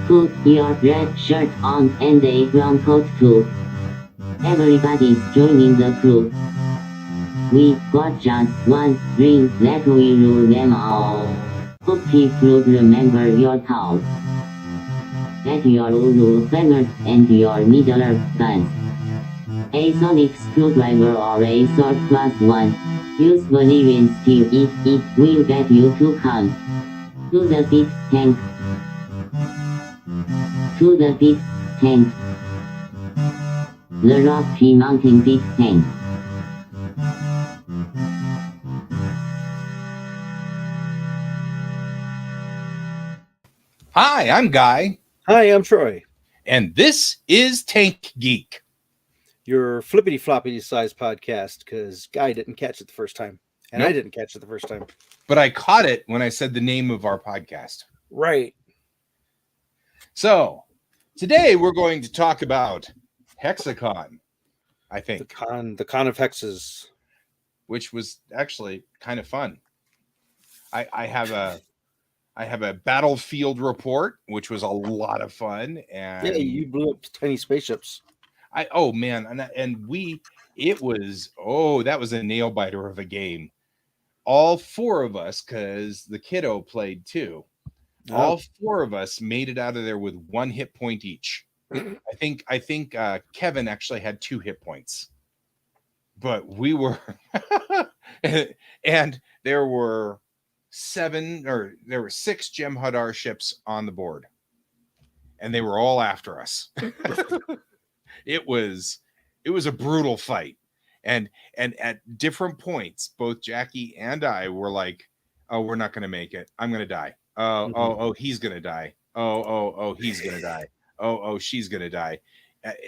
Put your red shirt on and a brown coat too. Everybody's joining the crew. We got just one drink that we rule them all. Hope you'll remember your thoughts. Get your Uru hammers and your Middle guns. A sonic screwdriver or a sword plus one. Use Valerian steel if it will get you to come. To the pit tank. To the pit tank. The Rocky Mountain pit tank. Hi, I'm Guy, Hi, I'm Troy, and this is Tank Geek. your flippity floppity size podcast, because Guy didn't catch it the first time, and I Nope. didn't catch it the first time. But I caught it when I said the name of our podcast. Right. So today we're going to talk about Hexacon, I The think, con of hexes. which was actually kind of fun. I have a battlefield report, which was a lot of fun, and Yeah, you blew up tiny spaceships. that was a nail biter of a game. All four of us, because the kiddo played too. All four of us made it out of there with 1 hit point each. I think Kevin actually had 2 hit points, but we were, and there were 6 Gem Hadar ships on the board, and they were all after us. It was a brutal fight, and at different points, both Jackie and I were like, "Oh, we're not going to make it. I'm going to die. Oh, he's going to die. Oh, he's going to die. Oh, she's going to die."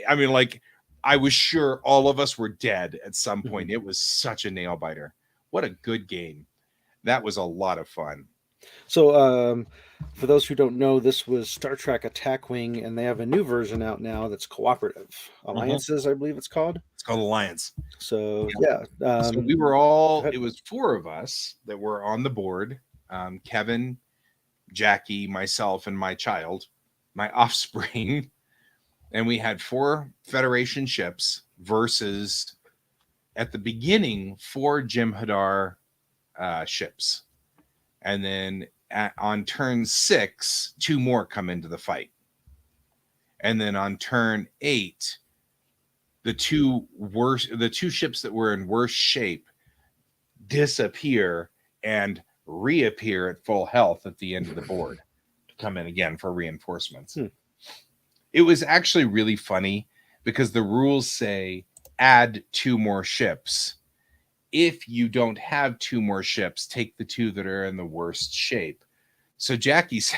I mean, like, I was sure all of us were dead at some point. It was such a nail biter. What a good game. That was a lot of fun. So, for those who don't know, this was Star Trek Attack Wing, and they have a new version out now that's cooperative. Alliances, I believe it's called. It's called Alliance. So, yeah. So we were all, it was 4 of us that were on the board. Kevin, Jackie, myself, and my child, my offspring. And we had 4 Federation ships versus, at the beginning, 4 Jim Hadar ships. And then on turn 6, 2 more come into the fight. And then on turn 8, the two ships that were in worse shape disappear and reappear at full health at the end of the board to come in again for reinforcements. It was actually really funny because the rules say add 2 more ships. If you don't have 2 more ships, take the 2 that are in the worst shape. So Jackie's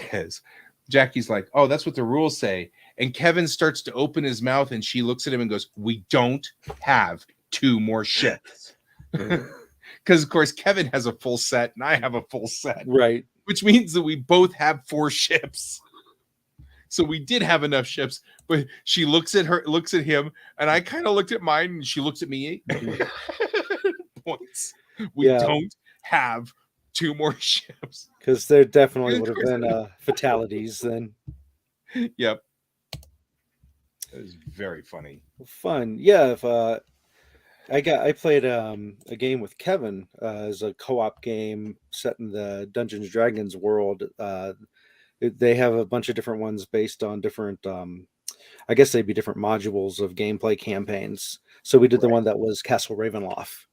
like, "Oh, that's what the rules say." And Kevin starts to open his mouth, and she looks at him and goes, "We don't have 2 more ships." Because, of course, Kevin has a full set and I have a full set. Right. Which means that we both have 4 ships. So we did have enough ships, but she looks at him, and I kind of looked at mine, and she looks at me. Points. We don't have 2 more ships. Because there definitely would have been fatalities then. Yep. It was very funny. Fun. Yeah, if I played a game with Kevin as a co-op game set in the Dungeons Dragons world. They have a bunch of different ones based on different, I guess they'd be different modules of gameplay campaigns. So we did the one that was Castle Ravenloft.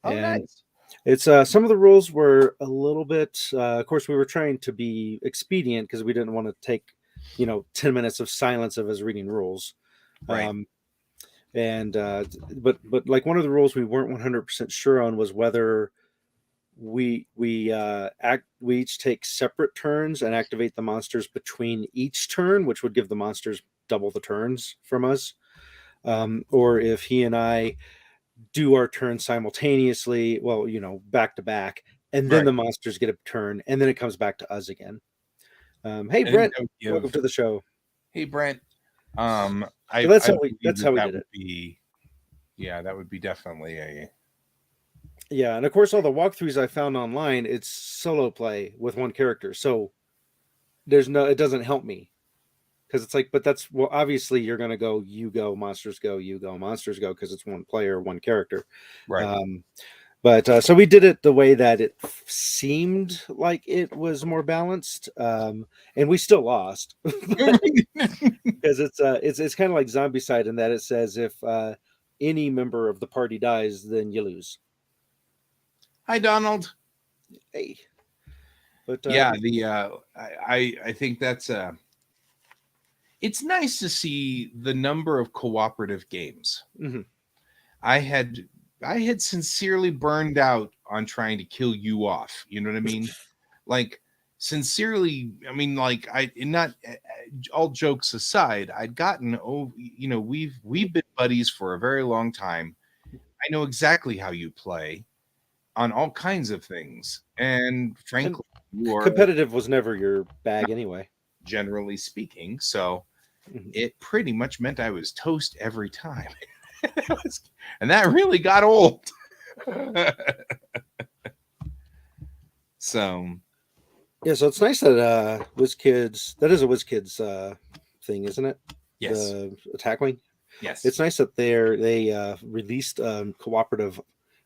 Oh, and nice. It's some of the rules were a little bit, of course, we were trying to be expedient because we didn't want to take, 10 minutes of silence of us reading rules. Right. But like one of the rules we weren't 100% sure on was whether we each take separate turns and activate the monsters between each turn, which would give the monsters double the turns from us, or if he and I do our turn simultaneously, back to back, and then the monsters get a turn, and then it comes back to us again. Hey, Brent, welcome to the show. Hey, Brent. That's how we did it. That would be definitely a. Yeah, and of course, all the walkthroughs I found online, it's solo play with one character, so it doesn't help me. because it's like, but that's, well, obviously you're going to go, you go, monsters go, you go, monsters go, because it's one player, one character. Right. But so we did it the way that it seemed like it was more balanced, and we still lost because it's kind of like Zombicide in that it says if any member of the party dies, then you lose. Hi, Donald. Hey, but Yeah, I think that's it's nice to see the number of cooperative games. mhm. I had sincerely burned out on trying to kill you off. You know what I mean? Like sincerely, I mean, like I not all jokes aside, I'd gotten we've been buddies for a very long time. I know exactly how you play on all kinds of things, and frankly, you are Competitive was never your bag anyway. generally speaking. So Mhm. it pretty much meant I was toast every time. And that really got old. So Yeah, so it's nice that WizKids, that is a WizKids thing, isn't it? yes, The attack wing. yes, It's nice that they released a cooperative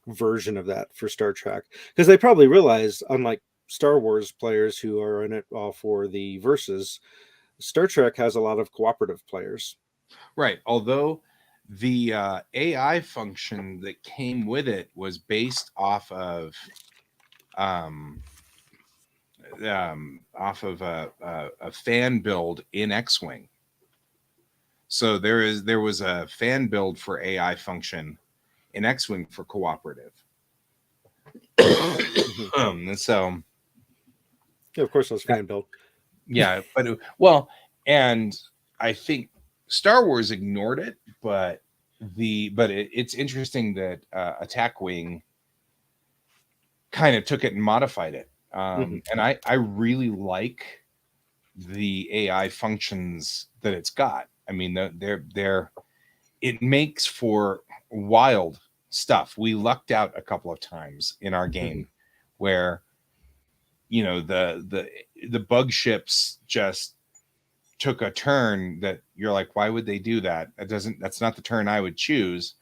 version of that for Star Trek, because they probably realized, unlike Star Wars players who are in it all for the verses, Star Trek has a lot of cooperative players. right. Although the AI function that came with it was based um, off of a fan build in X-wing. So there was a fan build for AI function in X-wing for cooperative. So Yeah, of course, those fan build. yeah, but well, and I think Star Wars ignored it, but it's interesting that Attack Wing kind of took it and modified it. And I really like the AI functions that it's got. I mean, they're it makes for wild stuff. We lucked out a couple of times in our game where the bug ships just took a turn that you're like, why would they do that? That's not the turn I would choose.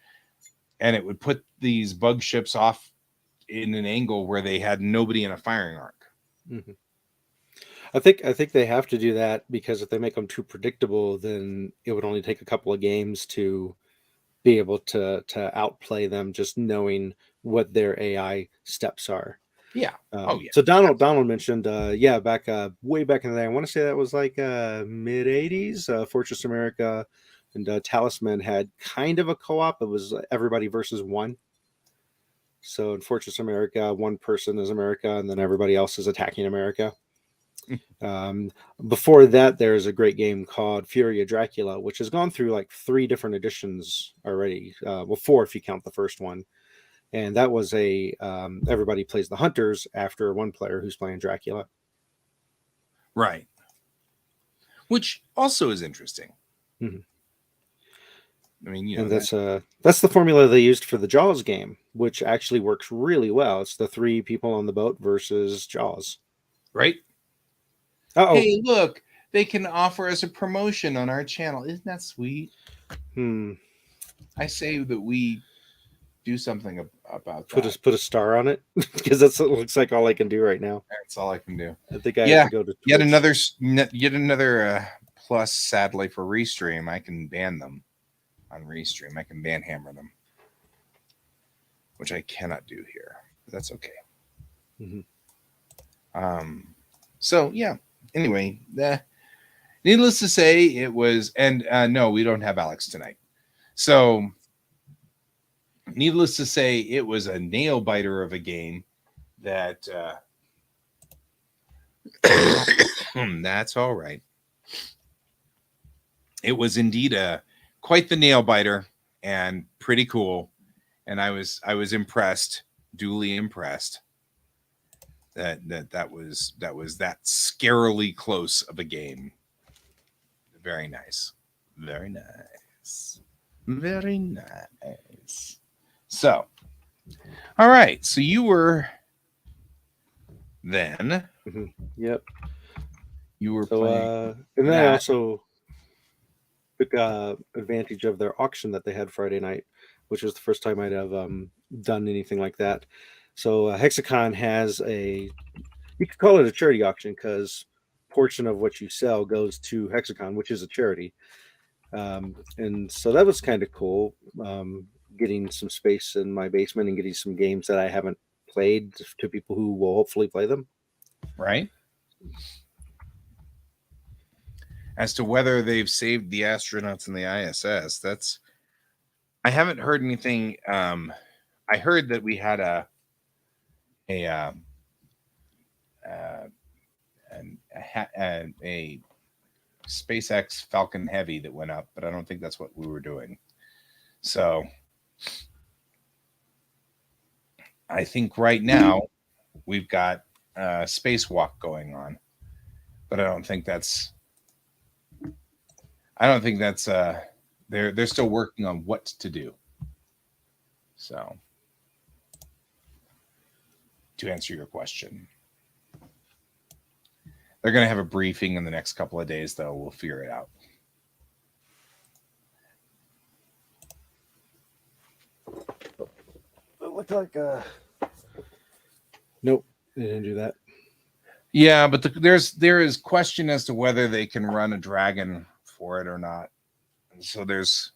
And it would put these bug ships off in an angle where they had nobody in a firing arc. Mm-hmm. I think they have to do that, because if they make them too predictable, then it would only take a couple of games to be able to outplay them, just knowing what their AI steps are. Yeah. Oh yeah. So Donald mentioned, back way back in the day. I want to say that was like mid '80s. Fortress America and Talisman had kind of a co-op. It was everybody versus one. So in Fortress America, one person is America, and then everybody else is attacking America. Before that, there's a great game called Fury of Dracula, which has gone through like 3 different editions already. Well, 4 if you count the first one. And that was a everybody plays the hunters after one player who's playing Dracula. Right. Which also is interesting. Mm-hmm. I mean, and that's the formula they used for the Jaws game, which actually works really well. It's the 3 people on the boat versus Jaws. Right. Uh-oh. Hey, look, they can offer us a promotion on our channel. Isn't that sweet? I say that we do something about that. Put a star on it, because that's what it looks like all I can do right now. That's all I can do. I think I have to go to Twitch. Yet another plus. Sadly for Restream, I can ban them on Restream. I can ban hammer them, which I cannot do here. But that's okay. Mm-hmm. So yeah. Anyway, needless to say, it was, and no, we don't have Alex tonight. So, needless to say, it was a nail biter of a game that that's all right. It was indeed quite the nail biter and pretty cool, and I was impressed, duly impressed. That was that scarily close of a game. Very nice. Very nice. Very nice. So, all right. So you were then. Mm-hmm. Yep. You were So, playing. and then I also took advantage of their auction that they had Friday night, which was the first time I'd have done anything like that. So Hexacon has you could call it a charity auction because portion of what you sell goes to Hexacon, which is a charity. And so that was kind of cool, getting some space in my basement and getting some games that I haven't played to people who will hopefully play them. Right. As to whether they've saved the astronauts in the ISS, I haven't heard anything. I heard that we had a SpaceX Falcon Heavy that went up, but I don't think that's what we were doing. So I think right now we've got a spacewalk going on, but I don't think that's they're still working on what to do. So to answer your question, they're going to have a briefing in the next couple of days, though. We'll figure it out. It looked like nope, they didn't do that. Yeah, but there is question as to whether they can run a Dragon for it or not. So there's,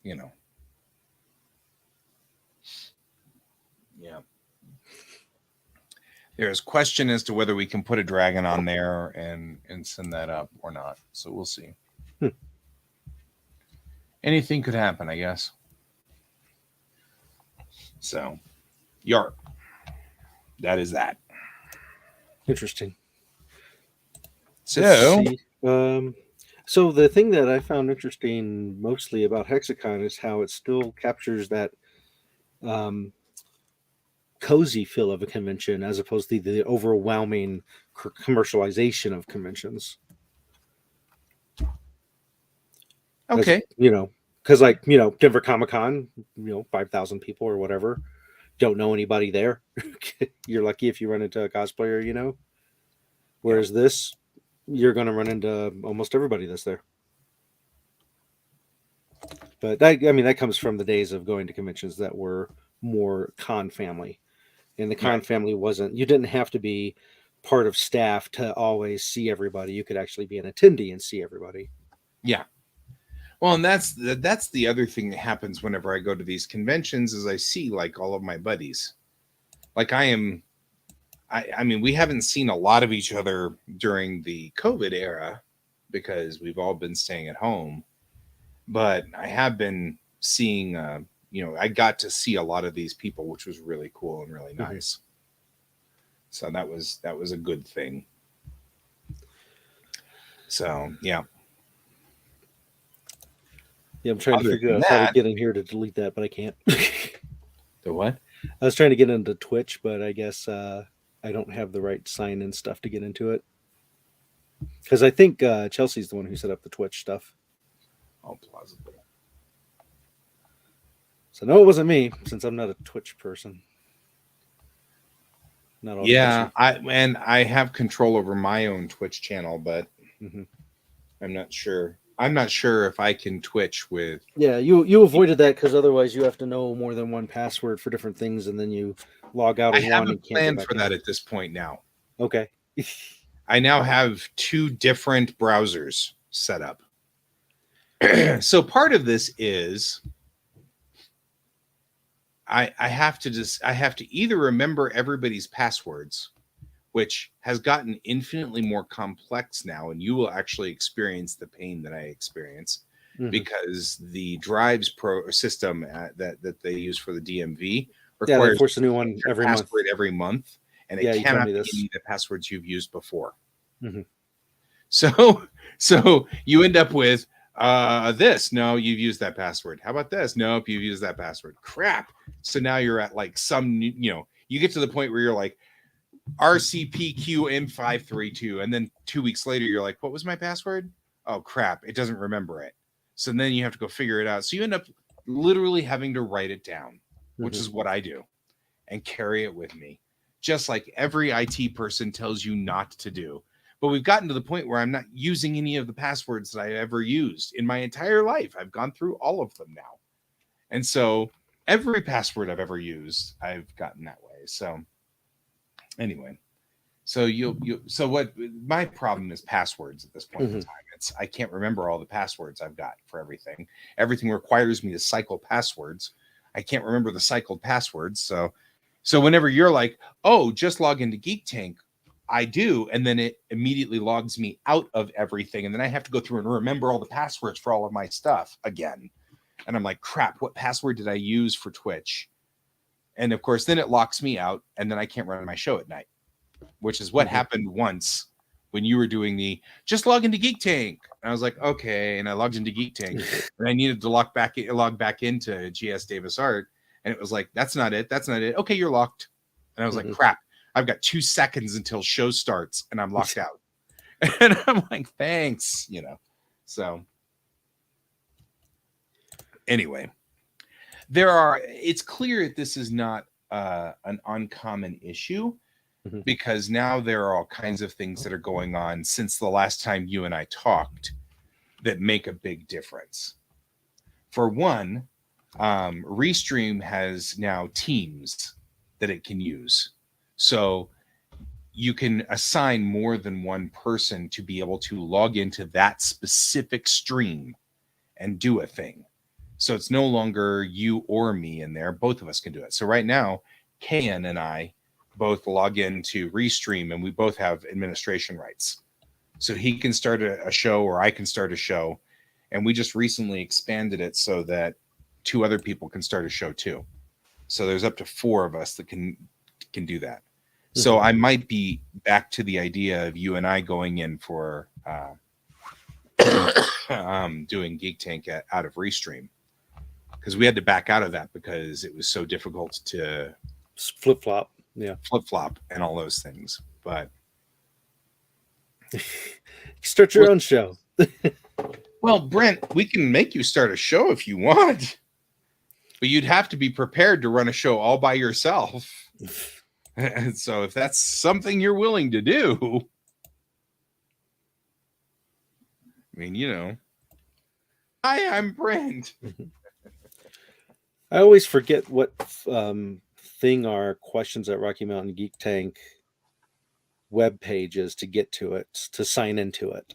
yeah. There's question as to whether we can put a Dragon on there and send that up or not. So we'll see. Anything could happen, I guess. So, yarp. That is that. Interesting. So, so the thing that I found interesting mostly about Hexacon is how it still captures that cozy feel of a convention as opposed to the overwhelming commercialization of conventions. Okay. Because Denver Comic-Con, 5,000 people or whatever, don't know anybody there. You're lucky if you run into a cosplayer, Whereas this, you're going to run into almost everybody that's there. But that comes from the days of going to conventions that were more con family. And the con family you didn't have to be part of staff to always see everybody. You could actually be an attendee and see everybody. Yeah. Well, and that's the other thing that happens whenever I go to these conventions is I see like all of my buddies. Like I mean, we haven't seen a lot of each other during the COVID era because we've all been staying at home. But I have been seeing, I got to see a lot of these people, which was really cool and really nice. So that was a good thing. So, yeah. Yeah, I'm trying to figure out how to get in here to delete that, but I can't. The what? I was trying to get into Twitch, but I guess I don't have the right sign-in stuff to get into it. Because I think Chelsea's the one who set up the Twitch stuff. Oh, plausible. So no, it wasn't me, since I'm not a Twitch person. Not all. Yeah, I have control over my own Twitch channel, but I'm not sure. I'm not sure if I can Twitch with. Yeah, you avoided that because otherwise you have to know more than one password for different things, and then you log out of one. I haven't planned for that at this point now. Okay. I now have 2 different browsers set up. So part of this is I have to either remember everybody's passwords, which has gotten infinitely more complex now, and you will actually experience the pain that I experience because the Drives Pro system that they use for the DMV requires they force a new one every month, and it cannot be the passwords you've used before. So you end up with this. No, you've used that password. How about this? Nope, you've used that password. Crap. So now you're at like you get to the point where you're like RCPQM532, and then 2 weeks later you're like, what was my password? Oh crap, it doesn't remember it. So then you have to go figure it out. So you end up literally having to write it down, which is what I do, and carry it with me, just like every IT person tells you not to do. But we've gotten to the point where I'm not using any of the passwords that I ever used in my entire life. I've gone through all of them now. And so every password I've ever used, I've gotten that way. So anyway, so so what my problem is passwords at this point in time. I can't remember all the passwords I've got for everything. Everything requires me to cycle passwords. I can't remember the cycled passwords. So whenever you're like, oh, just log into Geek Tank, I do, and then it immediately logs me out of everything, and then I have to go through and remember all the passwords for all of my stuff again. And I'm like, crap, what password did I use for Twitch? And of course, then it locks me out, and then I can't run my show at night, which is what happened once when you were doing the just log into Geek Tank. And I was like, okay, and I logged into Geek Tank, and I needed to log back into GS Davis Art, and it was like, that's not it. Okay, you're locked. And I was like, crap. I've got 2 seconds until show starts and I'm locked out. And I'm like, thanks, So anyway, it's clear that this is not an uncommon issue because now there are all kinds of things that are going on since the last time you and I talked that make a big difference. For one, Restream has now teams that it can use. So you can assign more than one person to be able to log into that specific stream and do a thing. So it's no longer you or me in there. Both of us can do it. So right now, Kayan and I both log into Restream and we both have administration rights. So he can start a show or I can start a show. And we just recently expanded it so that 2 other people can start a show too. So there's up to 4 of us that can do that. So I might be back to the idea of you and I going in for doing Geek Tank out of Restream, because we had to back out of that because it was so difficult to flip-flop and all those things. But start your own show. Well, Brent, we can make you start a show if you want, but you'd have to be prepared to run a show all by yourself. And so if that's something you're willing to do, I mean, hi, I'm Brent. I always forget what thing our questions at Rocky Mountain Geek Tank web page is to get to it, to sign into it.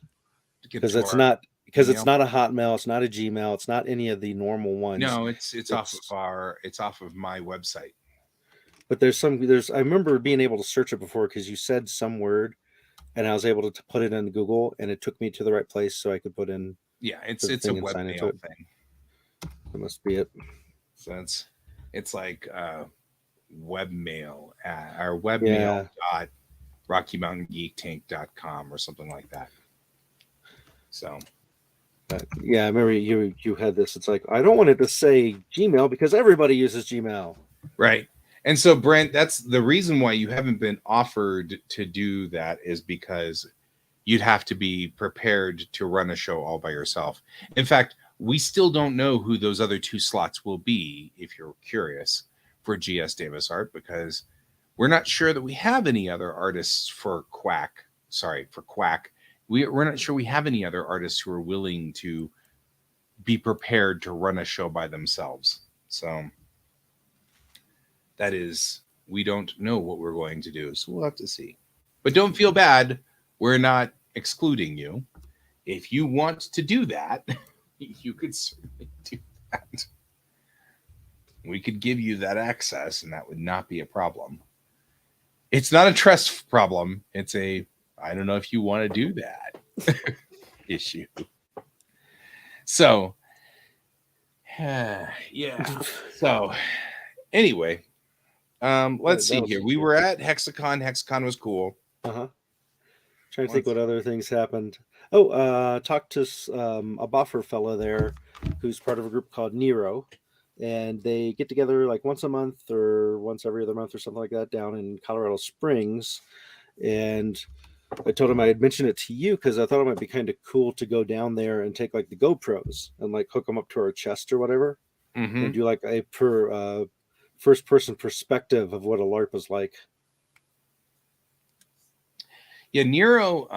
Because it's not a Hotmail, it's not a Gmail, it's not any of the normal ones. No, it's off of my website. But I remember being able to search it before because you said some word and I was able to put it in Google and it took me to the right place so I could put in. Yeah, it's a webmail thing. That must be it. So it's like webmail or webmail.rockymountaingeektank.com or something like that. So yeah, I remember you had this. It's like, I don't want it to say Gmail because everybody uses Gmail. Right. And so, Brent, that's the reason why you haven't been offered to do that, is because you'd have to be prepared to run a show all by yourself. In fact, we still don't know who those other 2 slots will be, if you're curious, for GS Davis Art, because we're not sure that we have any other artists for Quack. We're not sure we have any other artists who are willing to be prepared to run a show by themselves. So that is, we don't know what we're going to do, so we'll have to see. But don't feel bad. We're not excluding you. If you want to do that, you could certainly do that. We could give you that access, and that would not be a problem. It's not a trust problem. It's I don't know if you want to do that issue. So, yeah. So, anyway. Let's see here. We were at Hexacon. Hexacon was cool. Trying to think what other things happened. Talked to a buffer fella there who's part of a group called Nero, and they get together like once a month or once every other month or something like that down in Colorado Springs. And I told him I had mentioned it to you because I thought it might be kind of cool to go down there and take like the GoPros and like hook them up to our chest or whatever, and do like a first person perspective of what a LARP is like. Yeah, Nero.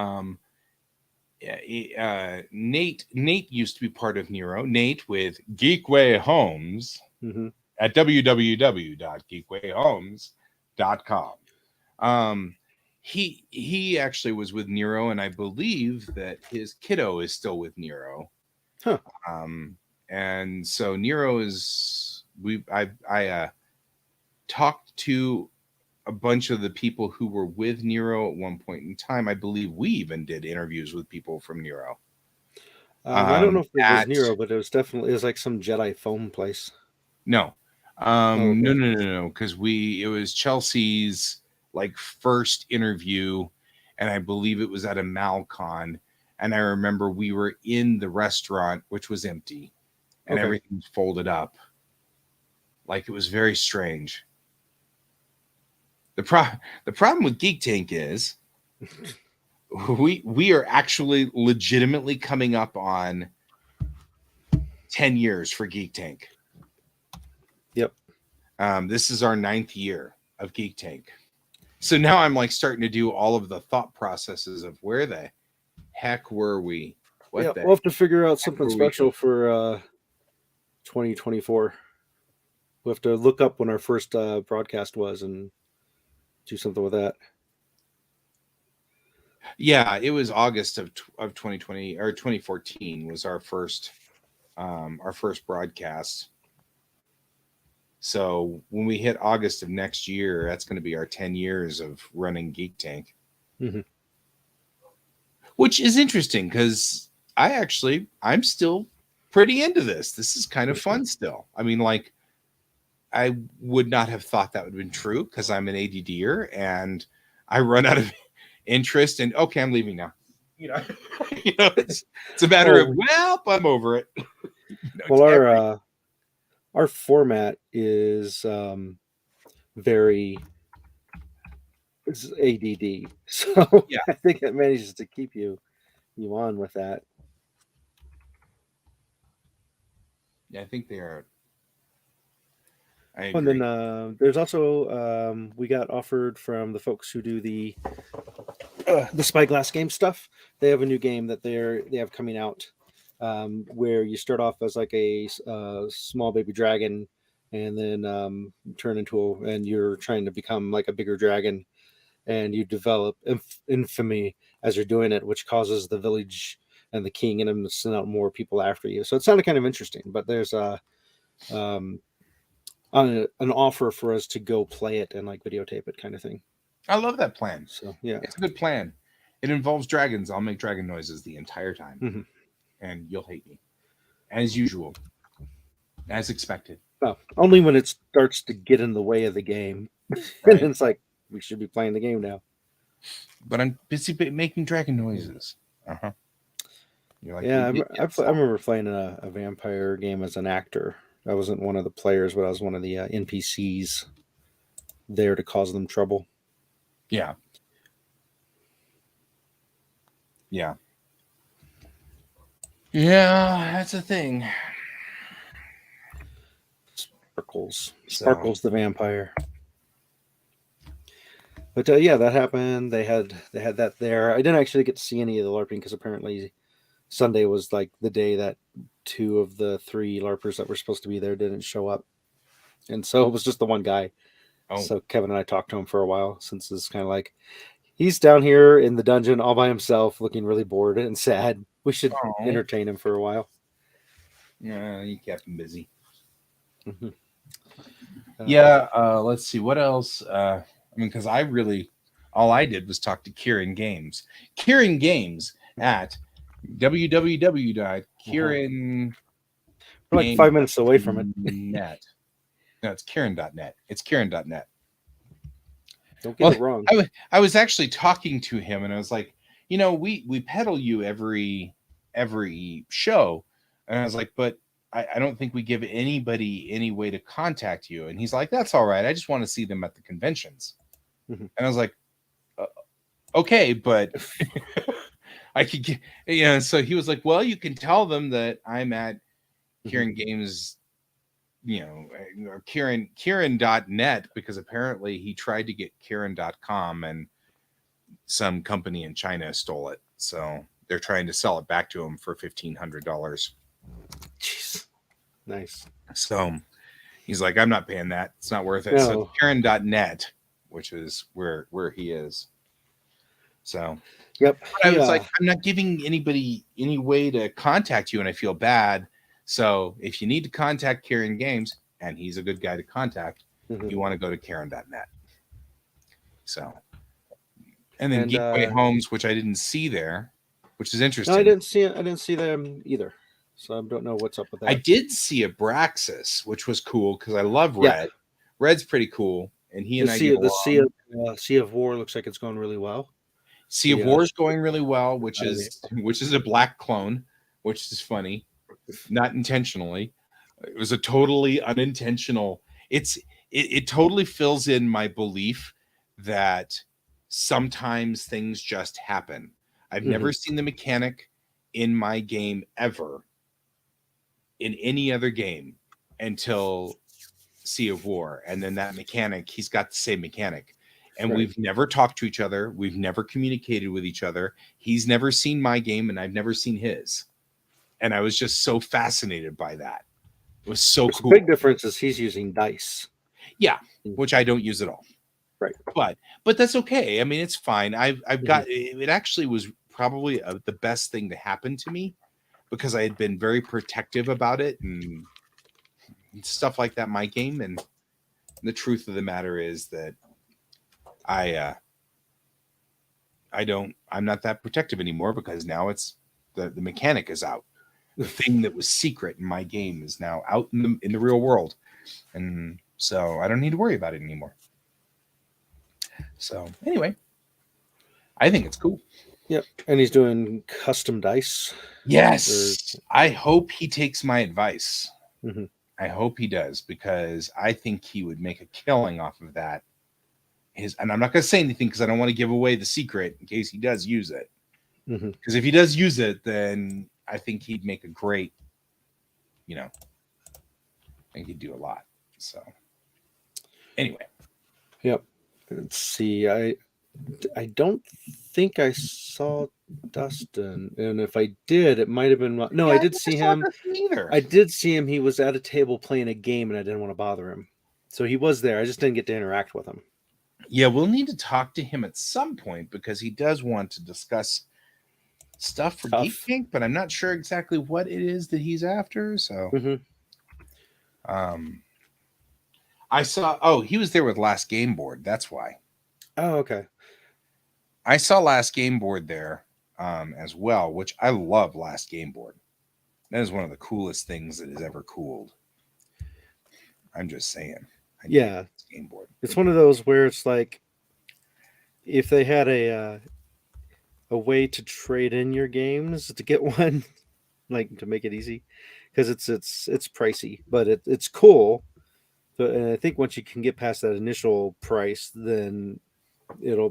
Nate used to be part of Nero. Nate with Geekway Homes at www.geekwayhomes.com. He actually was with Nero, and I believe that his kiddo is still with Nero. Huh. And so Nero is I talked to a bunch of the people who were with Nero at one point in time. I believe we even did interviews with people from Nero. I don't know if it was Nero, but it was like some Jedi foam place. No. Okay. No, because it was Chelsea's like first interview, and I believe it was at a Malcon, and I remember we were in the restaurant, which was empty, and everything was folded up. Like, it was very strange. The problem with Geek Tank is we are actually legitimately coming up on 10 years for Geek Tank. Yep. This is our 9th year of Geek Tank. So now I'm like starting to do all of the thought processes of where the heck were we? We'll have to figure out something special for 2024. We'll have to look up when our first broadcast was and do something with that. Yeah, it was August of 2020 or 2014 was our first broadcast. So when we hit August of next year, that's going to be our 10 years of running Geek Tank. Which is interesting because I'm still pretty into this. This is kind of fun still. I mean, like, I would not have thought that would have been true because I'm an ADDer and I run out of interest and okay, I'm leaving now. It's a matter of, well, I'm over it. Well, our format is very ADD, so yeah. I think it manages to keep you on with that. Yeah, I think they are. And then there's also we got offered from the folks who do the Spyglass game stuff. They have a new game that they have coming out where you start off as like a small baby dragon, and then turn into and you're trying to become like a bigger dragon, and you develop infamy as you're doing it, which causes the village and the king and them to send out more people after you. So it sounded kind of interesting, but there's an offer for us to go play it and like videotape it kind of thing. I love that plan. So yeah, it's a good plan. It involves dragons. I'll make dragon noises the entire time, and you'll hate me as usual, as expected. Well, only when it starts to get in the way of the game. Right. And it's like, we should be playing the game now. But I'm busy making dragon noises. You're like, yeah, I remember playing a vampire game as an actor. I wasn't one of the players, but I was one of the NPCs there to cause them trouble. Yeah. Yeah. Yeah, that's a thing. Sparkles the vampire. But yeah, that happened. They had that there. I didn't actually get to see any of the LARPing because apparently Sunday was like the day that 2 of the 3 LARPers that were supposed to be there didn't show up, and so it was just the one guy. So Kevin and I talked to him for a while, since it's kind of like he's down here in the dungeon all by himself, looking really bored and sad. We should entertain him for a while. Yeah, you kept him busy. Yeah, let's see what else. I mean, because all I did was talk to Kieran Games. Kieran Games at www.kieran. We're like 5 minutes away from it. Net. No, it's Kieran.net. It's Kieran.net. Don't get it wrong. I was actually talking to him, and I was like, we peddle you every show, and I was like, but I don't think we give anybody any way to contact you. And he's like, that's all right. I just want to see them at the conventions. And I was like, okay, but I could get, so he was like, well, you can tell them that I'm at Kieran Games, Kieran.net, because apparently he tried to get Kieran.com, and some company in China stole it. So they're trying to sell it back to him for $1,500. Jeez. Nice. So he's like, I'm not paying that. It's not worth it. No. So Karen.net, which is where he is. So Yep. I was like, I'm not giving anybody any way to contact you, and I feel bad. So if you need to contact Karen Games, and he's a good guy to contact, you want to go to Karen.net. So, and then Geekway Homes, which I didn't see there, which is interesting. No, I didn't see them either. So I don't know what's up with that. I did see a Braxis, which was cool because I love Red. Yeah. Red's pretty cool, and he and I get along. Sea of War looks like it's going really well. Sea of War is going really well, which is a black clone, which is funny, not intentionally. It was a totally unintentional. It totally fills in my belief that sometimes things just happen. I've never seen the mechanic in my game ever in any other game until Sea of War, and then that mechanic, he's got the same mechanic. And we've never talked to each other. We've never communicated with each other. He's never seen my game, and I've never seen his. And I was just so fascinated by that. It was so cool. The big difference is he's using dice. Yeah, which I don't use at all. Right. But that's okay. I mean, it's fine. I've got it. Actually was probably the best thing to happen to me because I had been very protective about it and stuff like that in my game. And the truth of the matter is that I'm not that protective anymore because now it's the mechanic is out. The thing that was secret in my game is now out in the real world. And so I don't need to worry about it anymore. So anyway, I think it's cool. Yep. And he's doing custom dice. Yes. I hope he takes my advice. I hope he does because I think he would make a killing off of that. And I'm not going to say anything because I don't want to give away the secret in case he does use it. Because if he does use it, then I think he'd make a great, I think he'd do a lot. So anyway. Yep. Let's see. I don't think I saw Dustin. And if I did, it might have been... No, yeah, I did see him. Either. I did see him. He was at a table playing a game and I didn't want to bother him. So he was there. I just didn't get to interact with him. Yeah, we'll need to talk to him at some point because he does want to discuss stuff for Geek Tank, but I'm not sure exactly what it is that he's after. So, I saw. He was there with Last Game Board. That's why. Oh, okay. I saw Last Game Board there as well, which I love. Last Game Board. That is one of the coolest things that has ever cooled. I'm just saying. Yeah, Game Board. It's one of those where it's like if they had a way to trade in your games to get one, like to make it easy, because it's pricey, but it's cool. But and I think once you can get past that initial price, then it'll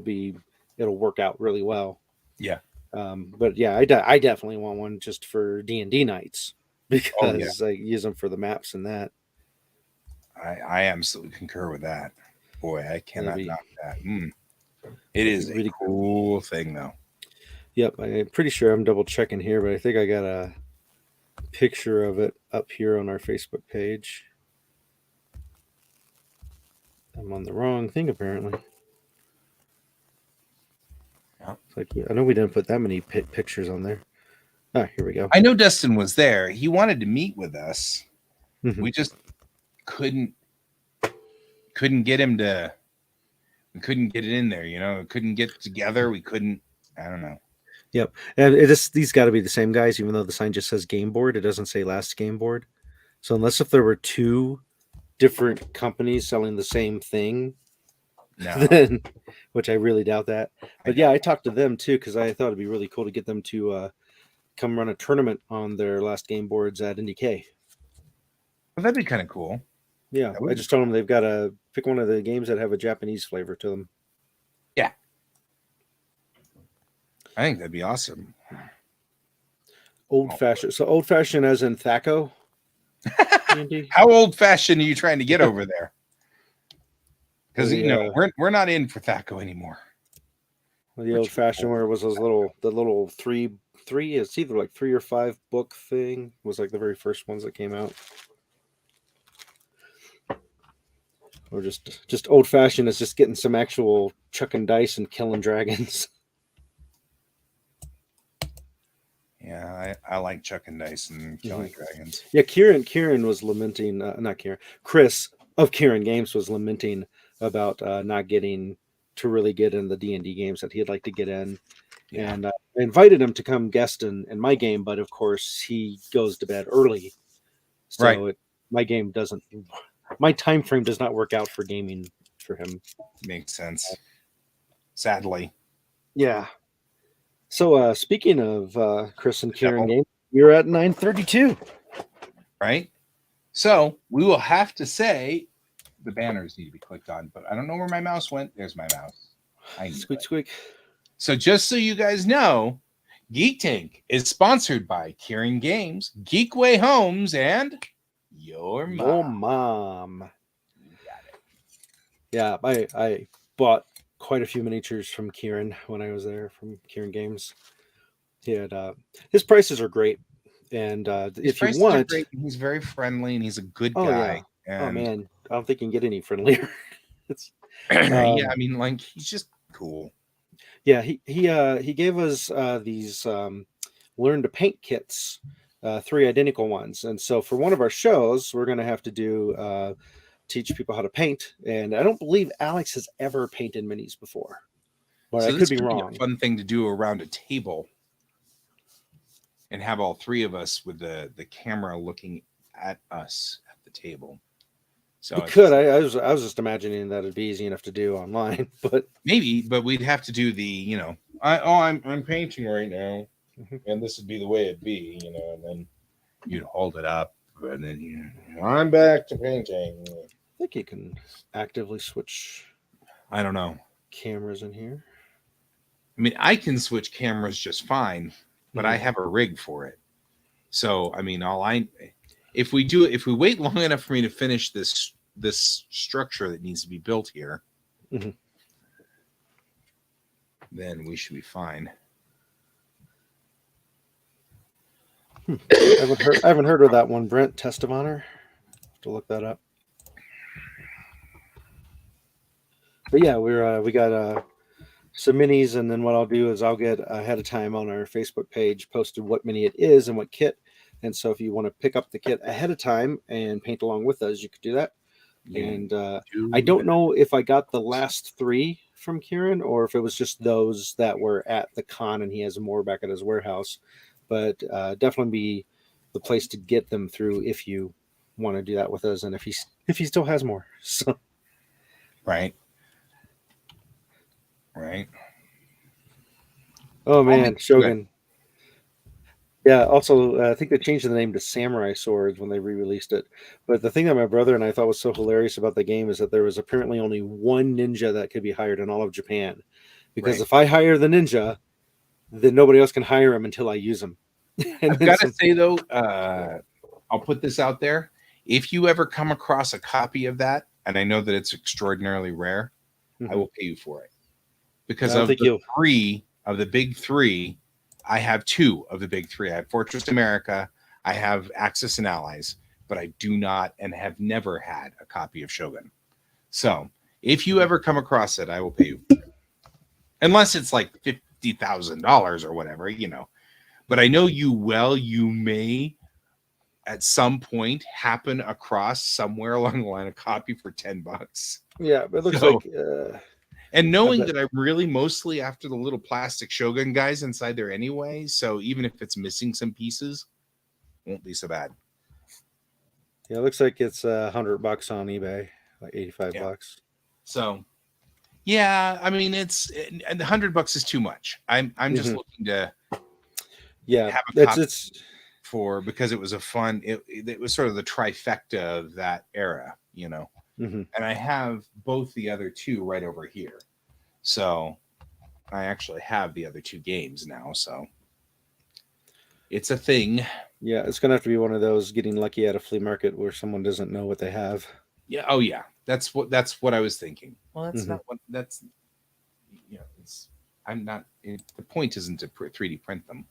work out really well. Yeah. But yeah, I definitely want one just for D&D nights because I use them for the maps and that. I absolutely concur with that. Boy, I cannot knock that. It is really a cool thing, though. Yep, I'm pretty sure I'm double checking here, but I think I got a picture of it up here on our Facebook page. I'm on the wrong thing, apparently. Yeah. It's like, I know we didn't put that many pictures on there. Oh, here we go. I know Dustin was there. He wanted to meet with us. We just couldn't get him to. We couldn't get it in there, couldn't get together. We couldn't. I don't know. Yep, and these got to be the same guys, even though the sign just says Game Board. It doesn't say Last Game Board. So unless if there were two different companies selling the same thing, then, which I really doubt that. But yeah, I talked to them too because I thought it'd be really cool to get them to come run a tournament on their Last Game Boards at IndieK. Well, that'd be kind of cool. Yeah, I just told them they've got to pick one of the games that have a Japanese flavor to them. Yeah. I think that'd be awesome. Old-fashioned. So old-fashioned as in Thaco? How old-fashioned are you trying to get over there? Because, we're not in for Thaco anymore. The old fashioned where it was the little three. It's either like 3 or 5 book thing. Was like the very first ones that came out. Or just old fashioned is just getting some actual chucking dice and killing dragons. Yeah, I like chucking dice and killing dragons. Yeah, Kieran was lamenting, not Kieran, Chris of Kieran Games was lamenting about not getting to really get in the D&D games that he'd like to get in. Yeah. And I invited him to come guest in my game, but of course he goes to bed early. So my time frame does not work out for gaming for him. Makes sense. Sadly. Yeah. So speaking of Chris and Kieran Games, you're at 932. Right? So we will have to say the banners need to be clicked on, but I don't know where my mouse went. There's my mouse. Squeak. So just so you guys know, Geek Tank is sponsored by Kieran Games, Geekway Homes, and Your Mom. You got it. Yeah, I bought quite a few miniatures from Kieran when I was there from Kieran Games. He had his prices are great, and if you want, he's very friendly and he's a good guy. Yeah. Oh man, I don't think you can get any friendlier. Yeah, I mean, like he's just cool. Yeah, he gave us these learn to paint kits, 3 identical ones, and so for one of our shows, we're going to have to do teach people how to paint. And I don't believe Alex has ever painted minis before, but so I could be wrong. Be a fun thing to do around a table, and have all 3 of us with the camera looking at us at the table. So you could. I was just imagining that it'd be easy enough to do online, but maybe. But we'd have to do the, I'm painting right now, and this would be the way it'd be, and then you'd hold it up, and then I'm back to painting. I think you can actively switch. I don't know cameras in here. I mean, I can switch cameras just fine, but I have a rig for it. So I mean, if we wait long enough for me to finish this structure that needs to be built here, then we should be fine. I haven't heard of that one, Brent. Test of Honor. Have to look that up. But yeah, we got some minis, and then what I'll do is I'll get ahead of time on our Facebook page posted what mini it is and what kit. And so if you want to pick up the kit ahead of time and paint along with us, you could do that. And I don't know if I got the last 3 from Kieran or if it was just those that were at the con and he has more back at his warehouse. But definitely be the place to get them through if you want to do that with us, and if he still has more. So right. Oh man, Shogun. Yeah, also I think they changed the name to Samurai Swords when they re-released it. But the thing that my brother and I thought was so hilarious about the game is that there was apparently only one ninja that could be hired in all of Japan. Because if I hire the ninja, then nobody else can hire him until I use him. I've got to say though, I'll put this out there. If you ever come across a copy of that, and I know that it's extraordinarily rare, I will pay you for it. Because of the 3 of the big 3, I have 2 of the big 3. I have Fortress America, I have Axis and Allies, but I do not and have never had a copy of Shogun. So if you ever come across it, I will pay you. Unless it's like $50,000 or whatever, But I know you may at some point happen across somewhere along the line a copy for $10. Yeah, but it looks like and knowing that I'm really mostly after the little plastic Shogun guys inside there anyway, so even if it's missing some pieces, won't be so bad. Yeah, it looks like it's $100 on eBay, like $85. So, yeah, I mean and the $100 is too much. I'm just looking to have a copy because it was a fun. It was sort of the trifecta of that era, And I have both the other 2 right over here. So I actually have the other 2 games now. So it's a thing. Yeah, it's going to have to be one of those getting lucky at a flea market where someone doesn't know what they have. Yeah. Oh, yeah. That's what I was thinking. Well, that's not what that's. I'm not. The point isn't to 3D print them.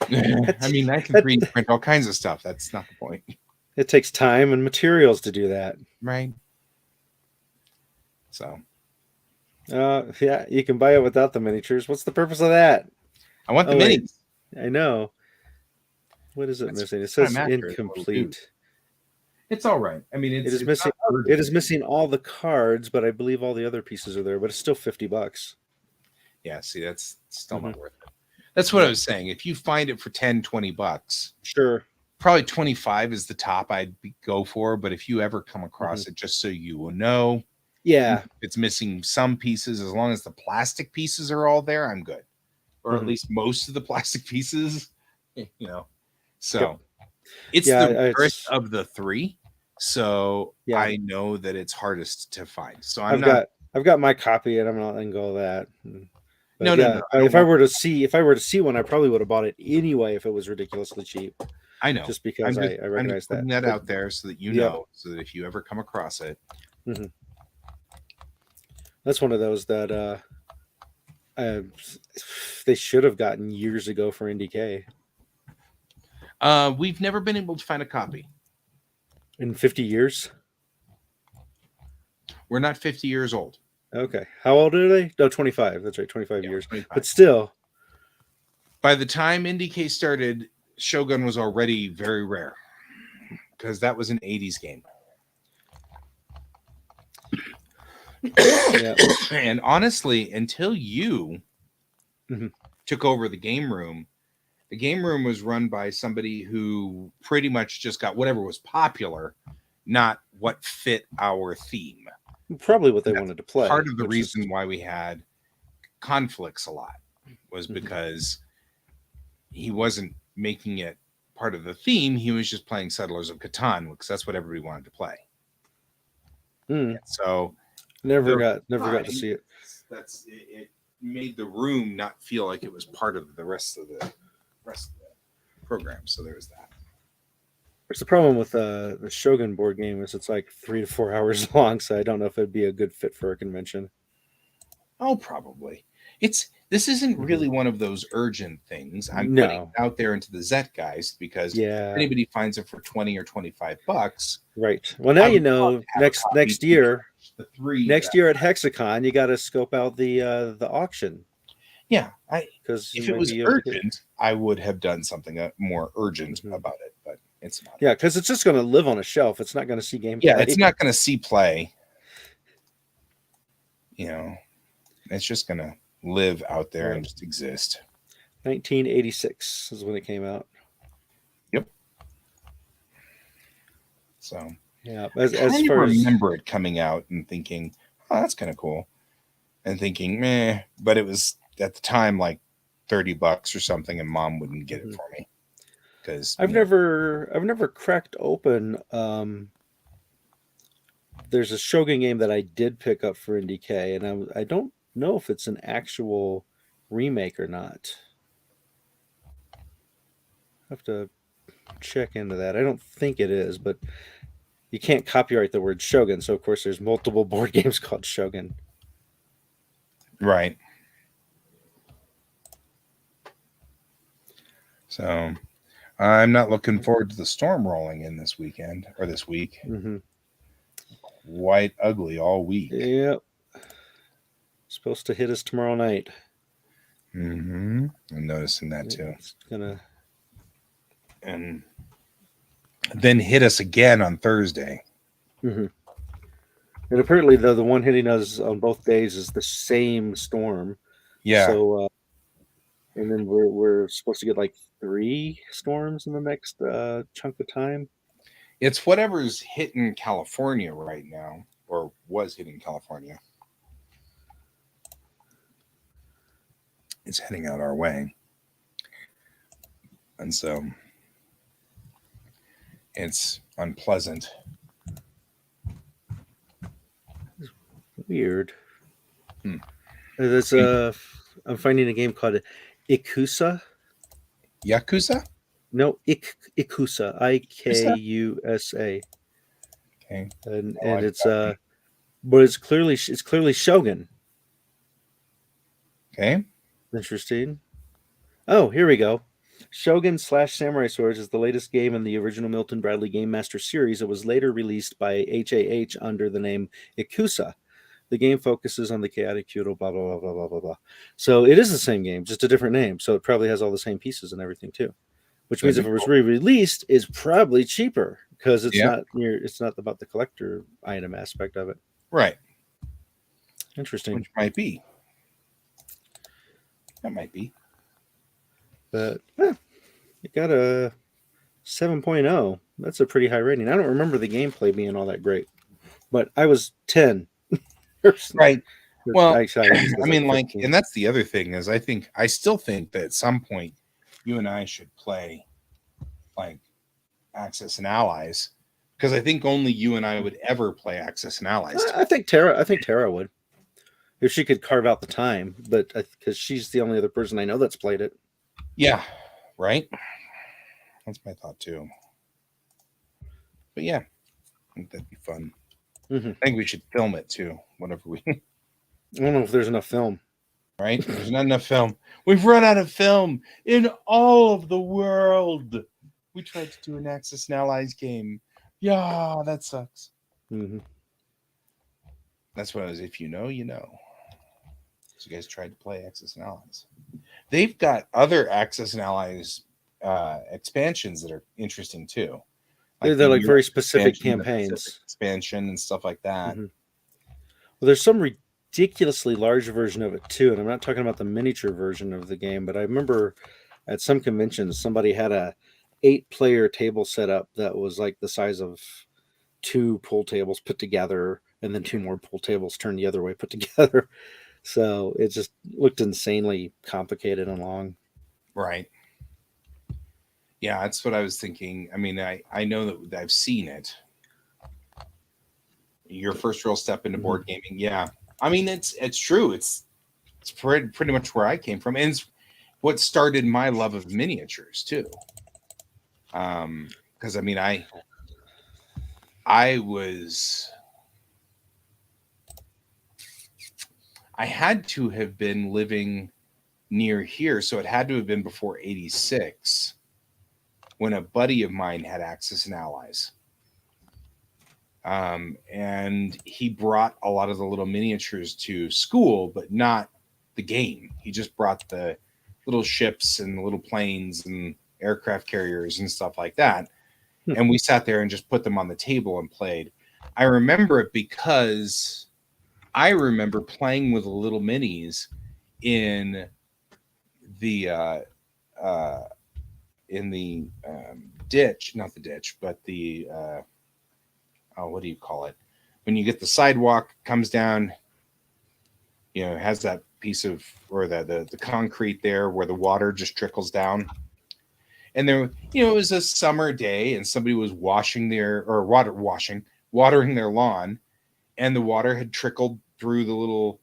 I mean, I can 3D print all kinds of stuff. That's not the point. It takes time and materials to do that. Right. So. Yeah, you can buy it without the miniatures. What's the purpose of that? I want the minis. I know. What is it missing? It says incomplete. It's all right. I mean, it is missing. It is missing all the cards, but I believe all the other pieces are there. But it's still $50. Yeah, see, that's still not worth it. That's what I was saying. If you find it for $10-$20, sure, probably 25 is the top I'd go for. But if you ever come across it, just so you will know, yeah, it's missing some pieces. As long as the plastic pieces are all there, I'm good, or at least most of the plastic pieces. You know, so it's the rarest of the three. So I know that it's hardest to find. So I've got my copy, and I'm not letting go of that. But no. If I were to see one, I probably would have bought it anyway if it was ridiculously cheap. I know, just because I recognize putting that out there so that you know, so that if you ever come across it, that's one of those that they should have gotten years ago for NDK. We've never been able to find a copy in 50 years. We're not 50 years old. Okay. How old are they? No, 25. That's right. 25 years. 25. But still. By the time NDK started, Shogun was already very rare because that was an 80s game. And honestly, until you took over the game room was run by somebody who pretty much just got whatever was popular, not what fit our theme. Probably what they wanted to play. Part of the reason why we had conflicts a lot was because he wasn't making it part of the theme. He was just playing Settlers of Catan because that's what everybody wanted to play. So never got to see it. It made the room not feel like it was part of the rest of the program. So there was that. There's the problem with the Shogun board game is it's like 3 to 4 hours long, so I don't know if it'd be a good fit for a convention. Oh, probably. This isn't really one of those urgent things. I'm putting it out there into the Zet guys because if anybody finds it for $20 or $25, right? Well, now you know. Next year at Hexacon, you got to scope out the auction. Yeah, because if it was urgent, I would have done something more urgent about it, but it's not. Yeah, because it's just going to live on a shelf. It's not going to see gameplay. Yeah, it's not going to see play. You know, it's just going to live out there and just exist. 1986 is when it came out. Yep. So yeah, as far as remember it coming out and thinking, oh, that's kind of cool, and thinking, meh, but it was at the time like $30 or something, and Mom wouldn't get it for me because I've never cracked open. There's a Shogun game that I did pick up for NDK, and I don't know if it's an actual remake or not. I have to check into that. I don't think it is, but you can't copyright the word Shogun, so of course there's multiple board games called Shogun. Right. So I'm not looking forward to the storm rolling in this weekend or this week. Quite ugly all week. Yep. Supposed to hit us tomorrow night. I'm noticing that too. It's gonna and then hit us again on Thursday. And apparently, the one hitting us on both days is the same storm. Yeah. So, and then we're supposed to get like 3 storms in the next chunk of time. It's whatever's hitting California right now, or was hitting California. It's heading out our way. And so it's unpleasant. Weird. There's I'm finding a game called Ikusa. Yakuza? No, Ikusa. Ikusa. Okay. And it's but it's clearly Shogun. Okay. Interesting. Oh, here we go. Shogun / Samurai Swords is the latest game in the original Milton Bradley Game Master series. It was later released by HAH under the name Ikusa. The game focuses on the chaotic feudal blah blah blah blah blah blah blah. So it is the same game, just a different name. So it probably has all the same pieces and everything too. Which means if it was re-released, it's probably cheaper because it's not about the collector item aspect of it. Right. Interesting. Which might be. That might be. But it got a 7.0. That's a pretty high rating. I don't remember the gameplay being all that great, but I was 10. Right. Well, I mean, like, and that's the other thing is I still think that at some point you and I should play like Axis and Allies, because I think only you and I would ever play Axis and Allies. I think Tara would, if she could carve out the time, but because she's the only other person I know that's played it. Yeah, right. That's my thought too. But yeah, I think that'd be fun. Mm-hmm. I think we should film it too. Whenever we, I don't know if there's enough film. Right? There's not enough film. We've run out of film in all of the world. We tried to do an Axis and Allies game. Yeah, that sucks. Mm-hmm. That's what I was. If you know, you know. So you guys tried to play Axis and Allies. They've got other Axis and Allies expansions that are interesting too. Like they're like very specific campaigns, expansion and stuff like that. Mm-hmm. Well, there's some ridiculously large version of it too, and I'm not talking about the miniature version of the game, but I remember at some conventions somebody had a 8-player table set up that was like the size of 2 pool tables put together, and then 2 more pool tables turned the other way put together. So it just looked insanely complicated and long. Right. Yeah, that's what I was thinking. I mean, I know that I've seen it. Your first real step into board gaming. Yeah. I mean, it's true. It's pretty much where I came from. And it's what started my love of miniatures too. Because I mean, I had to have been living near here, so it had to have been before 86 when a buddy of mine had Axis and Allies. And he brought a lot of the little miniatures to school, but not the game. He just brought the little ships and the little planes and aircraft carriers and stuff like that. And we sat there and just put them on the table and played. I remember it because I remember playing with the little minis in the ditch, not the ditch, but the what do you call it? When you get the sidewalk comes down, you know, it has that piece of, or the concrete there where the water just trickles down. And there, you know, it was a summer day and somebody was watering their lawn, and the water had trickled through the little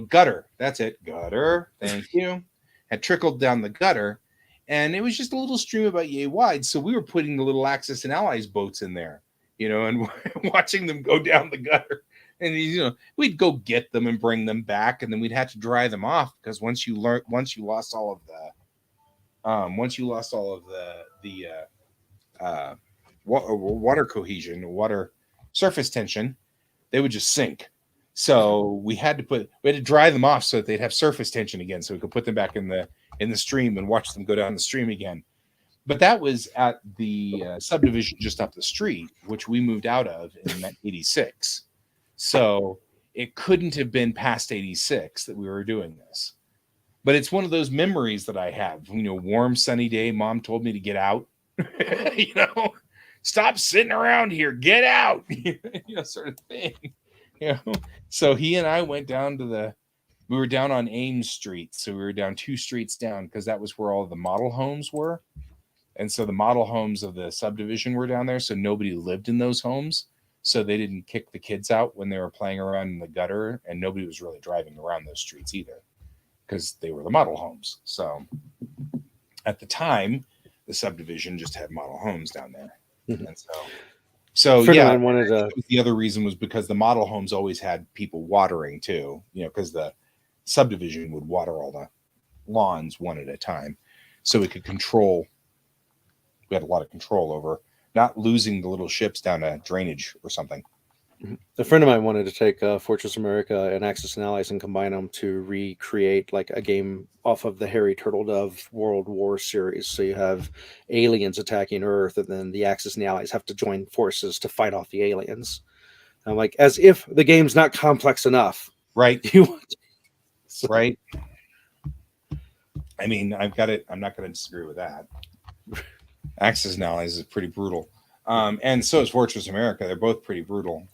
gutter. That's it. Gutter. Thank you. Had trickled down the gutter, and it was just a little stream about yay wide. So we were putting the little Axis and Allies boats in there, you know, and watching them go down the gutter. And, you know, we'd go get them and bring them back, and then we'd have to dry them off, because once you lost all of the water cohesion, water surface tension, they would just sink. So we had to dry them off so that they'd have surface tension again, so we could put them back in the stream and watch them go down the stream again. But that was at the subdivision just up the street, which we moved out of in 86. So it couldn't have been past 86 that we were doing this. But it's one of those memories that I have. You know, warm, sunny day, Mom told me to get out. You know, stop sitting around here, get out. You know, sort of thing. You know, so he and I went down we were down on Ames Street. So we were down 2 streets down, because that was where all the model homes were. And so the model homes of the subdivision were down there. So nobody lived in those homes. So they didn't kick the kids out when they were playing around in the gutter. And nobody was really driving around those streets either, because they were the model homes. So at the time, the subdivision just had model homes down there. Mm-hmm. And so yeah, the other reason was because the model homes always had people watering too, you know, because the subdivision would water all the lawns one at a time, so we could control. We had a lot of control over not losing the little ships down a drainage or something. A friend of mine wanted to take Fortress America and Axis and Allies and combine them to recreate like a game off of the Harry Turtle Dove World War series. So you have aliens attacking Earth, and then the Axis and the Allies have to join forces to fight off the aliens. And I'm like, as if the game's not complex enough, Right? So, Right. I mean, I've got it. I'm not going to disagree with that. Axis and Allies is pretty brutal. And so is Fortress America. They're both pretty brutal.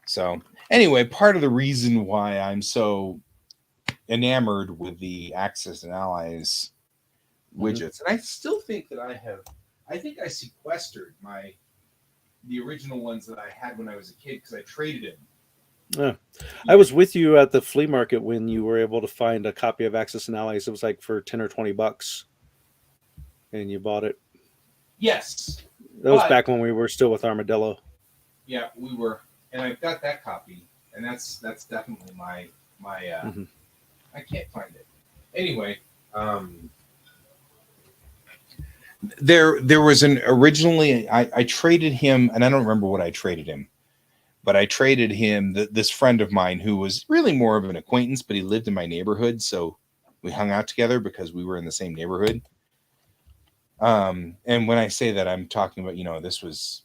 So anyway, part of the reason why I'm so enamored with the Axis and Allies widgets, and I still think that I think I sequestered the original ones that I had when I was a kid because I traded them. I was with you at the flea market when you were able to find a copy of Axis and Allies. It was like for $10 or $20, and you bought it. Yes. That was back when we were still with Armadillo. Yeah, we were, and I've got that copy, and that's definitely my I can't find it. Anyway, there was an originally I traded him, and I don't remember what I traded him, but I traded him this friend of mine who was really more of an acquaintance, but he lived in my neighborhood, so we hung out together because we were in the same neighborhood. And when I say that, I'm talking about, this was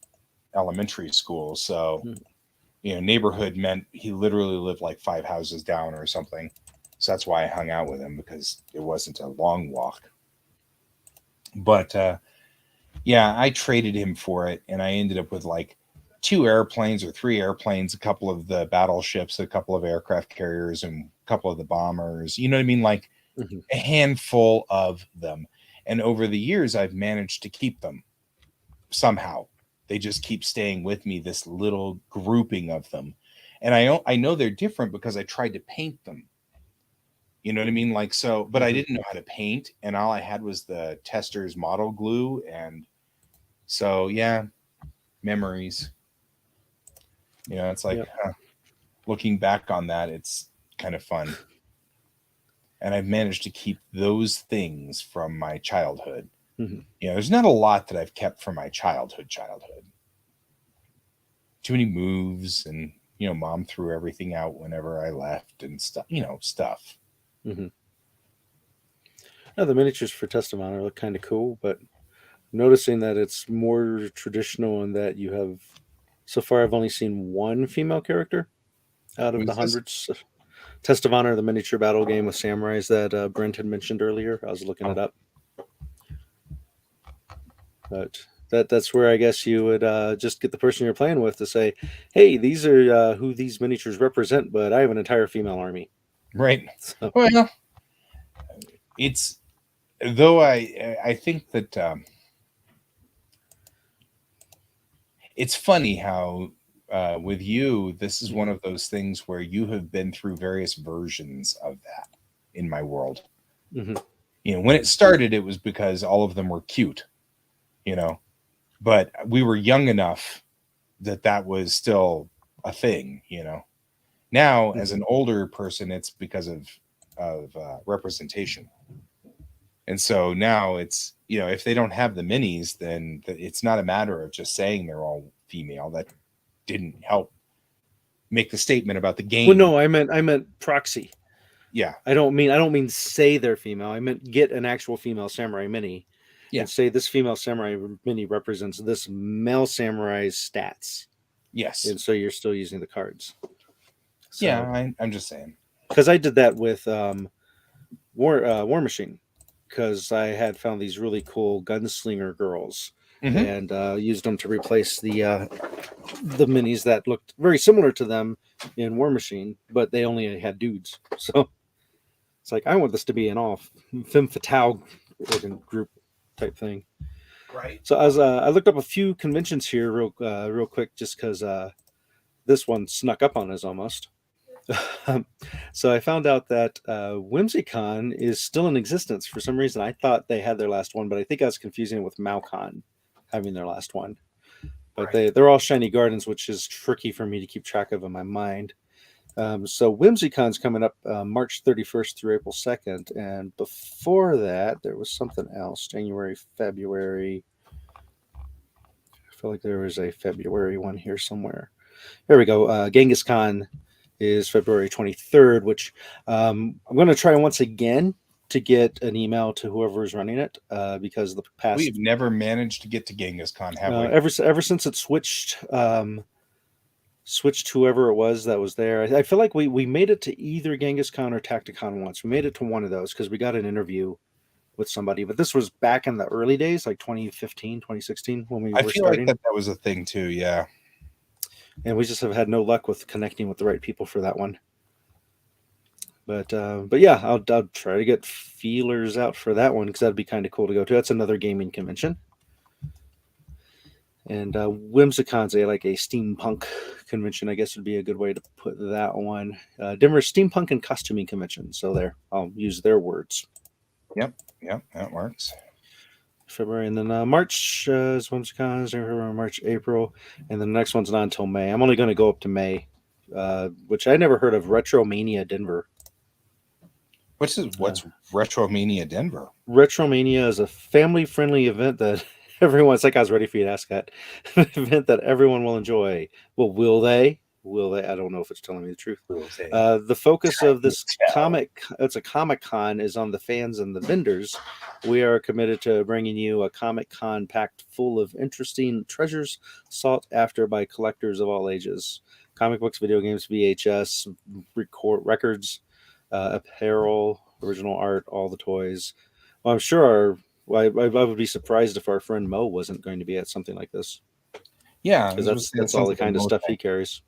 elementary school. So, neighborhood meant he literally lived like 5 houses down or something. So that's why I hung out with him, because it wasn't a long walk. But, I traded him for it, and I ended up with like 2 airplanes or 3 airplanes, a couple of the battleships, a couple of aircraft carriers, and a couple of the bombers. You know what I mean? Like a handful of them. And over the years, I've managed to keep them somehow. They just keep staying with me, this little grouping of them. And I know they're different because I tried to paint them. You know what I mean? Like, so, but I didn't know how to paint. And all I had was the tester's model glue. And so, memories. It's like, looking back on that, it's kind of fun. And I've managed to keep those things from my childhood. There's not a lot that I've kept from my childhood. Too many moves, and mom threw everything out whenever I left and stuff. Stuff. Now, the miniatures for Test of Honor look kind of cool, but noticing that it's more traditional in that you have. So far, I've only seen one female character out of the hundreds. Test of Honor, the miniature battle game with samurais that Brent had mentioned earlier. I was looking it up. But that's where I guess you would just get the person you're playing with to say, hey, these are who these miniatures represent, but I have an entire female army. Right. So. Well, it's, though I think that it's funny how with you, this is one of those things where you have been through various versions of that in my world. When it started, it was because all of them were cute, but we were young enough that was still a thing, Now, as an older person, it's because of representation. And so now it's, if they don't have the minis, then it's not a matter of just saying they're all female. That didn't help make the statement about the game. Well, no, I meant proxy. Yeah. I don't mean say they're female. I meant get an actual female samurai mini and say this female samurai mini represents this male samurai's stats. Yes. And so you're still using the cards. So, yeah, I'm just saying. Because I did that with War Machine, because I had found these really cool gunslinger girls and used them to replace the minis that looked very similar to them in War Machine, but they only had dudes. So it's like, I want this to be an all femme fatale group type thing. Right. So I looked up a few conventions here real quick, just because this one snuck up on us almost. So I found out that Whimsycon is still in existence. For some reason, I thought they had their last one, but I think I was confusing it with Malcon having their last one. But they're all Shiny Gardens, which is tricky for me to keep track of in my mind. So WhimsyCon's coming up March 31st through April 2nd. And before that, there was something else. January, February. I feel like there was a February one here somewhere. There we go. GenghisCon is February 23rd, which I'm going to try once again to get an email to whoever is running it because the past... We've never managed to get to GenghisCon, have we? Ever since it switched... switched whoever it was that was there. I feel like we made it to either GenghisCon or Tacticon once. We made it to one of those because we got an interview with somebody, but this was back in the early days, like 2015, 2016, when we were starting. I feel like that was a thing too, yeah. And we just have had no luck with connecting with the right people for that one. But yeah, I'll try to get feelers out for that one because that'd be kind of cool to go to. That's another gaming convention. And Whimsicon's like a steampunk convention, I guess would be a good way to put that one. Denver Steampunk and Costuming Convention. So there, I'll use their words. Yep, that works. February, and then March is Whimsicon's, March, April, and then the next one's not until May. I'm only going to go up to May, which I never heard of. Retromania Denver. What's Retromania Denver? Retromania is a family-friendly event that everyone, it's like I was ready for you to ask that. An event that everyone will enjoy. Well, will they? Will they? I don't know if it's telling me the truth. The focus of this it's a Comic-Con, is on the fans and the vendors. We are committed to bringing you a Comic-Con packed full of interesting treasures sought after by collectors of all ages. Comic books, video games, VHS, records, apparel, original art, all the toys. Well, I'm sure I would be surprised if our friend Mo wasn't going to be at something like this. Yeah, because that's all the kind of stuff he carries.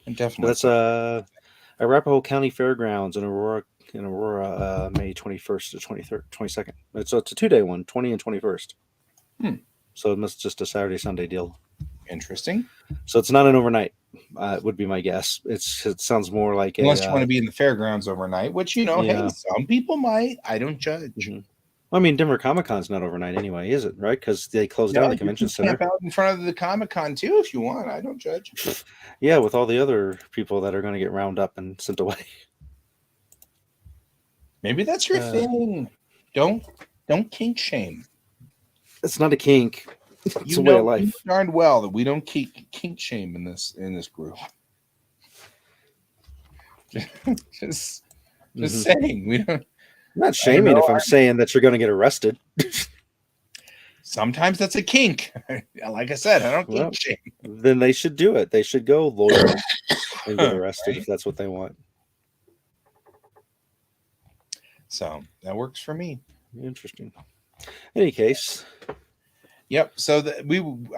And definitely. That's Arapahoe County Fairgrounds in Aurora, May 21st to 23rd, 22nd. So it's a 2-day one, 20 and 21st. So it's just a Saturday, Sunday deal. Interesting. So it's not an overnight, would be my guess. It sounds more like unless you want to be in the fairgrounds overnight, which, hey, some people might. I don't judge. Mm-hmm. I mean, Denver Comic-Con's not overnight anyway, is it? Right? Because they closed down the convention center. You can camp out in front of the Comic-Con too if you want. I don't judge. Yeah, with all the other people that are going to get round up and sent away. Maybe that's your thing. Don't kink shame. It's not a kink. It's a way of life. You know darn well that we don't kink shame in this group. just saying, we don't. I'm not shaming if I'm saying that you're going to get arrested. Sometimes that's a kink. Like I said, I don't kink shame. Then they should do it. They should go lawyer and get arrested if that's what they want. So that works for me. Interesting. In any case. Yep. So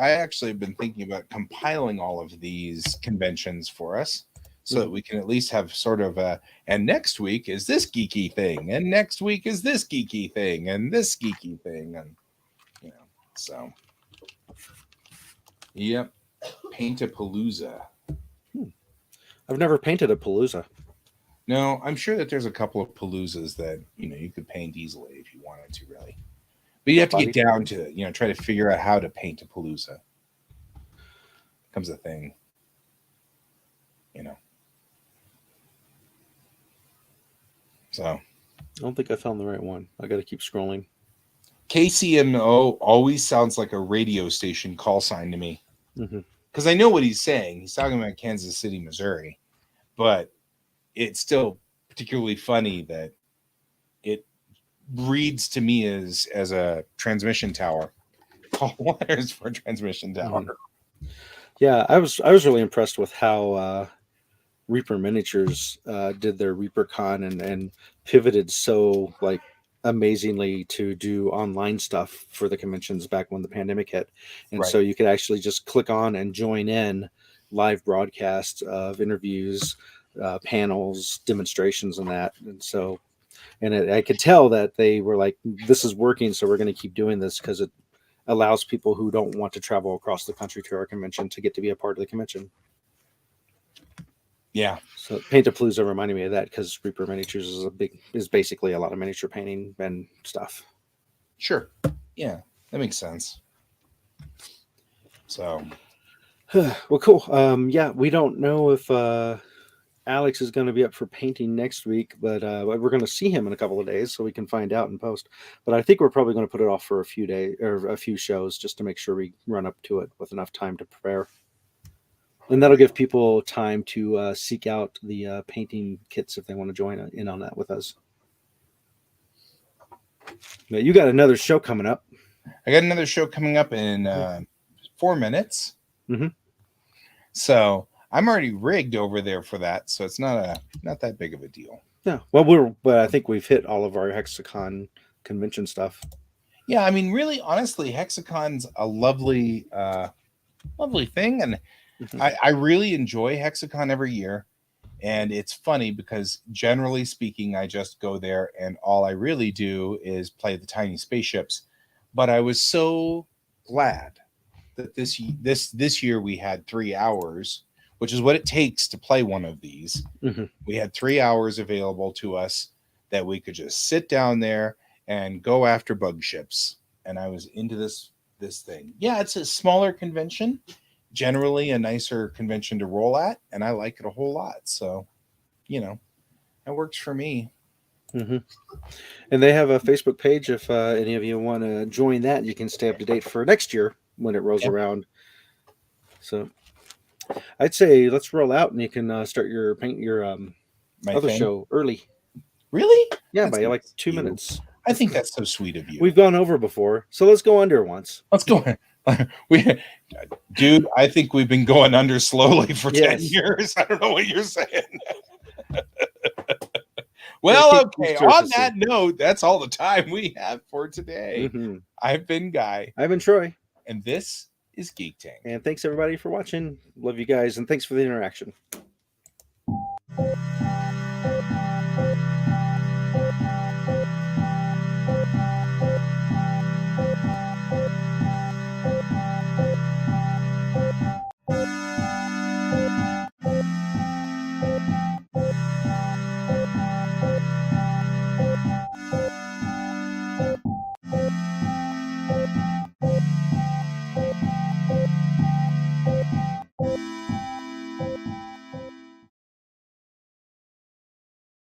I actually have been thinking about compiling all of these conventions for us, so that we can at least have sort of and next week is this geeky thing, and next week is this geeky thing, and this geeky thing, and so yep, Paint-a-Palooza. I've never painted a palooza. No, I'm sure that there's a couple of paloozas that you could paint easily if you wanted to, really, but you have to get down to try to figure out how to paint a palooza. Becomes a thing, So I don't think I found the right one. I got to keep scrolling. KCMO always sounds like a radio station call sign to me, because I know what he's saying. He's talking about Kansas City, Missouri, but it's still particularly funny that it reads to me as a transmission tower. Call wires for a transmission tower. Yeah, I was really impressed with how Reaper Miniatures did their ReaperCon and pivoted so amazingly to do online stuff for the conventions back when the pandemic hit. And so you could actually just click on and join in live broadcasts of interviews, panels, demonstrations, and that. And so, I could tell that they were like, this is working, so we're going to keep doing this because it allows people who don't want to travel across the country to our convention to get to be a part of the convention. Yeah. So Paint-a-Palooza reminded me of that because Reaper Miniatures is basically a lot of miniature painting and stuff. Sure. Yeah, that makes sense. So well, cool. Yeah, we don't know if Alex is going to be up for painting next week, but we're going to see him in a couple of days, so we can find out and post. But I think we're probably going to put it off for a few days or a few shows just to make sure we run up to it with enough time to prepare. And that'll give people time to seek out the painting kits if they want to join in on that with us. But you got another show coming up. I got another show coming up in 4 minutes. Mm-hmm. So I'm already rigged over there for that, so it's not that big of a deal. Yeah. Well, but I think we've hit all of our Hexacon convention stuff. Yeah, I mean, really, honestly, Hexacon's a lovely thing, and I really enjoy Hexacon every year. And it's funny because generally speaking, I just go there and all I really do is play the tiny spaceships. But I was so glad that this year we had 3 hours, which is what it takes to play one of these. Mm-hmm. We had 3 hours available to us that we could just sit down there and go after bug ships. And I was into this thing. Yeah, it's a smaller convention, generally a nicer convention to roll at, and I like it a whole lot. So, that works for me. Mm-hmm. And they have a Facebook page. If any of you want to join that, you can stay up to date for next year when it rolls around. So I'd say let's roll out, and you can start your other show early. Really? Yeah, That's by like 2 you. minutes. I think that's so sweet of you. We've gone over before, so let's go under once. Let's go. Dude, I think we've been going under slowly for 10 years. I don't know what you're saying. Well, okay. On that note, that's all the time we have for today. Mm-hmm. I've been Guy. I've been Troy. And this is Geek Tank. And thanks everybody for watching. Love you guys, and thanks for the interaction.